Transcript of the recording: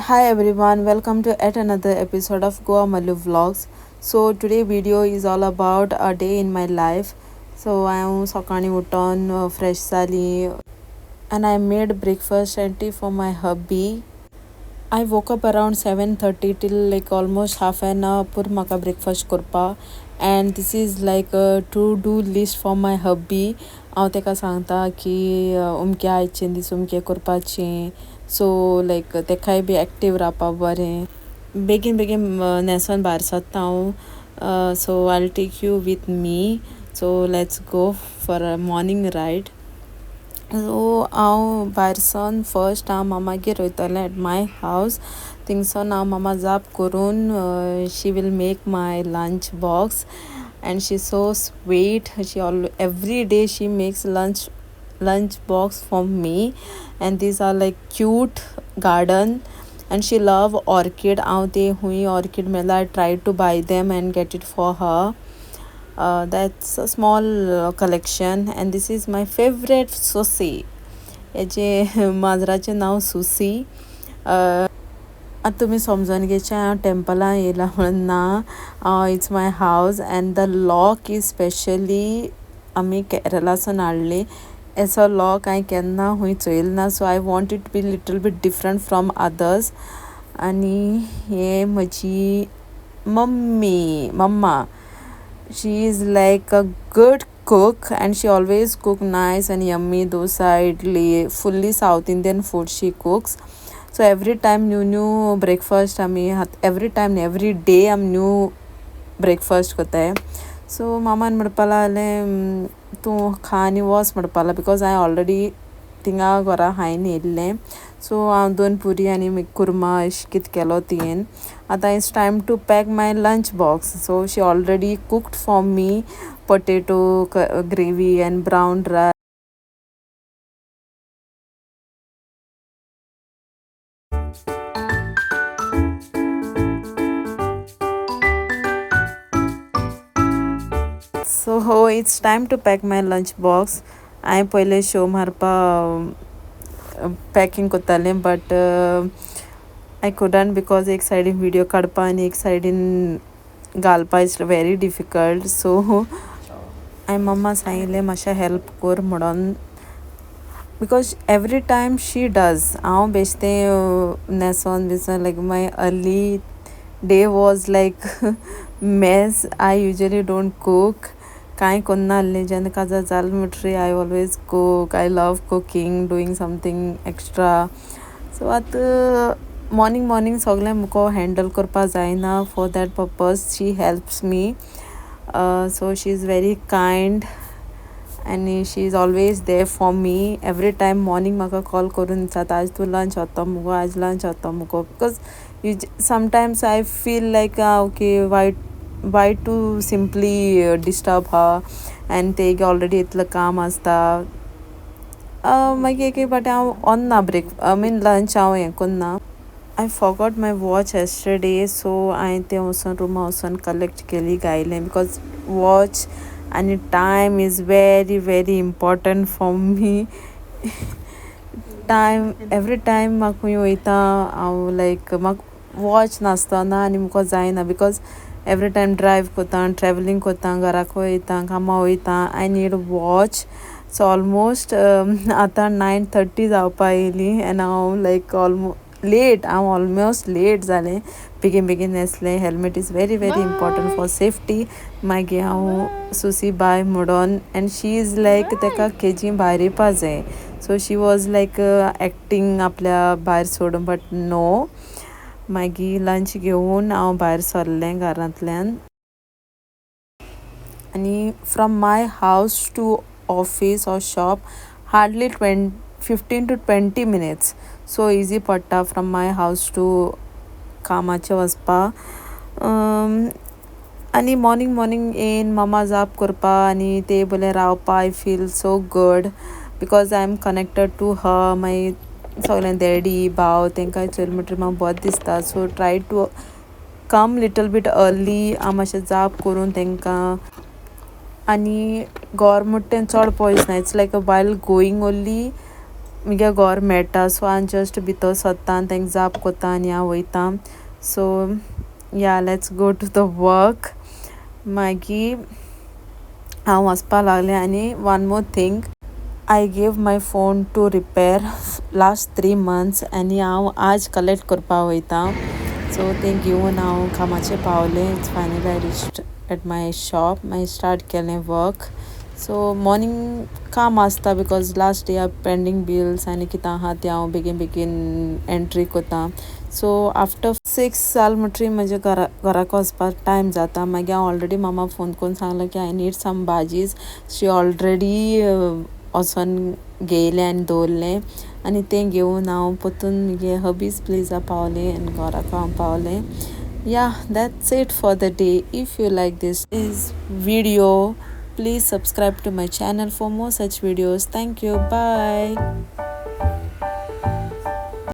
Hi everyone, welcome to yet another episode of Goa Mallu vlogs. So today video is all about a day in my life. So I am Sakani Uton, fresh sali, and I made breakfast and tea for my hubby. I woke up around 7:30 till like almost half an hour pur maka breakfast korpa, and this is like a to-do list for my hubby. हांव तेका सांगता की अमकें आयचें दीस अमकें करपाचें, सो लायक तेकाय B active रावपा बरें. बेगीन बेगीन न्हेसोन भायर सरता हांव. So I will take you with me. So let's go for a morning ride. So हांव भायर सावन फर्स्ट हांव मामागेर वयतलें एट माय हावस. थिंगसोन हांव मामा जाप करून she will make my lunch box, and she's so sweet. Every day she makes lunch box for me, and these are like cute garden, and she love orchid. How they hui orchid mela, I tried to buy them and get it for her. That's a small collection, and this is my favorite susi. हेजे माजराचें नांव सुसी. आतां तुमी समजून घेवचें हांव टेंपलां येयलां म्हणून ना. इट्स माय हावस, and the lock is specially आमी केरलासून हाडली. एसो लॉक हांवें केन्ना खूंय चोयल ना, so I want it be little bit different from others. आनी हे म्हजी मम्मा. She is like a good cook, and she always cook nice and yummy dosa, idli, fully South Indian food she cooks. So every time new breakfast every time every day I'm new breakfast कोताय. So मामान म्हणपा लागलें तूं खा आनी वच म्हणपा लागलें, बिकॉज हांवें ऑलरेडी थिंगा घरा खायन येयल्लें. सो हांव 2 पुरी आनी कुर्मा अशें कितें केलो तुवें. आतां it's time to pack my lunch box. So she already cooked for me potato gravy and brown rice. So it's time to pack my lunch box. हांवें पयलें शो मारपा पॅकींग कोत्तालें, बट आय कुडंट, बिकॉज एक सायडीन video काडपा आनी एक सायडीन घालपा इज व्हेरी डिफिकल्ट. सो हांवें मम्मा सांगिल्लें मातशें हेल्प कोर म्हणून, because every time she does. हांव बेश्टें न्हेसोन बिसोन like my early day was like mess. I usually don't cook. कांय कोन्ना आहलें. जेन्ना काजार जालें म्हणटरी I always cook. I love cooking, doing something extra. So आतां मॉर्निंग सगलें मुको हँडल करपा जायना. For that purpose she helps me. So she is very kind, आनी she is always there for me. Every time morning म्हाका call करून विचारता आज तूं लंच व्हरतो मुगो, आज लंच व्हरतो मुगो. Because sometimes I feel like okay, why to simply disturb her, and तेगे ऑलरेडी इतलें काम आसता. मागीर एक पाटी हांव व्हरना लंच हांव हें कोन्ना. I forgot my watch yesterday, so हांवें तें वचोन रुमा वचोन कलेक्ट केली गायलें, बिकॉज वॉच आनी time is very very important for me. Time every time म्हाका खूंय वयता हांव लायक म्हाका वॉच नासतना आनी मुको जायना, बिकॉज एवरी टायम ड्रायव कोता, ट्रॅवलींग कोता, घराक वयता, कामा वयता. I need watch. So almost आतां 9:30 जावपा येयली, एन्ड हांव लायक ऑलमोस्ट लेट जालें. बेगीन न्हेसलें. Helmet is very very important for safety. मागीर हांव सुसी बाय म्हणून, एंड शी इज लायक तेका केजी भायर येवपा जाय. So she was like acting आपल्या भायर सोडून, बट नो. मागीर लंच घेवन हांव भायर सरलें घरांतल्यान. आनी from my house to office or shop hardly 15 to 20 minutes. So easy पडटा फ्रॉम माय हावस टू कामाचें वचपा. आनी मॉर्निंग येयन मम्मा जाप करपा आनी ते बोले रावपा. I feel so good, because I am connected to her. मागीर सगलें डॅडी भाव तेंकांय चोयल म्हणटरी म्हाका बरें दिसता. So try to come little bit early. हांव मातशें जाप करून तेंकां. आनी गोर म्हणटा तें चड पयस ना. It's like while going only म्हगे घोर मेळटा सो हांव जस्ट भितर सोदतां तेंक जाप कोत्ता आनी हांव वयतां so yeah let's go to the work मागीर हांव वचपा लागलें आनी one more thing I gave my phone to repair last 3 months आनी हांव आज कलेक्ट करपा वयतां सो तें घेवन हांव कामाचेर पावलें it's finally I reached at my shop मागीर स्टार्ट केलें वर्क सो मॉर्निंग काम आसता because last day pending bills आनी कितें आहा तें हांव बेगीन बेगीन एंट्री कोत्तां सो आफ्टर 6 जाल म्हणटरी म्हजे घराक वचपाक टायम जाता मागीर हांव ऑलरेडी मामा फोन करून सांगलें की आय नीड सम भाजीज शी ऑलरेडी वचोन घेयलें आनी दवरलें आनी तें घेवन हांव पोतून म्हगे हबीज प्लेसा पावलें आनी घराक हांव पावलें yeah, that's it for the day. If you like this video, please subscribe to my channel for more such videos. Thank you. Bye.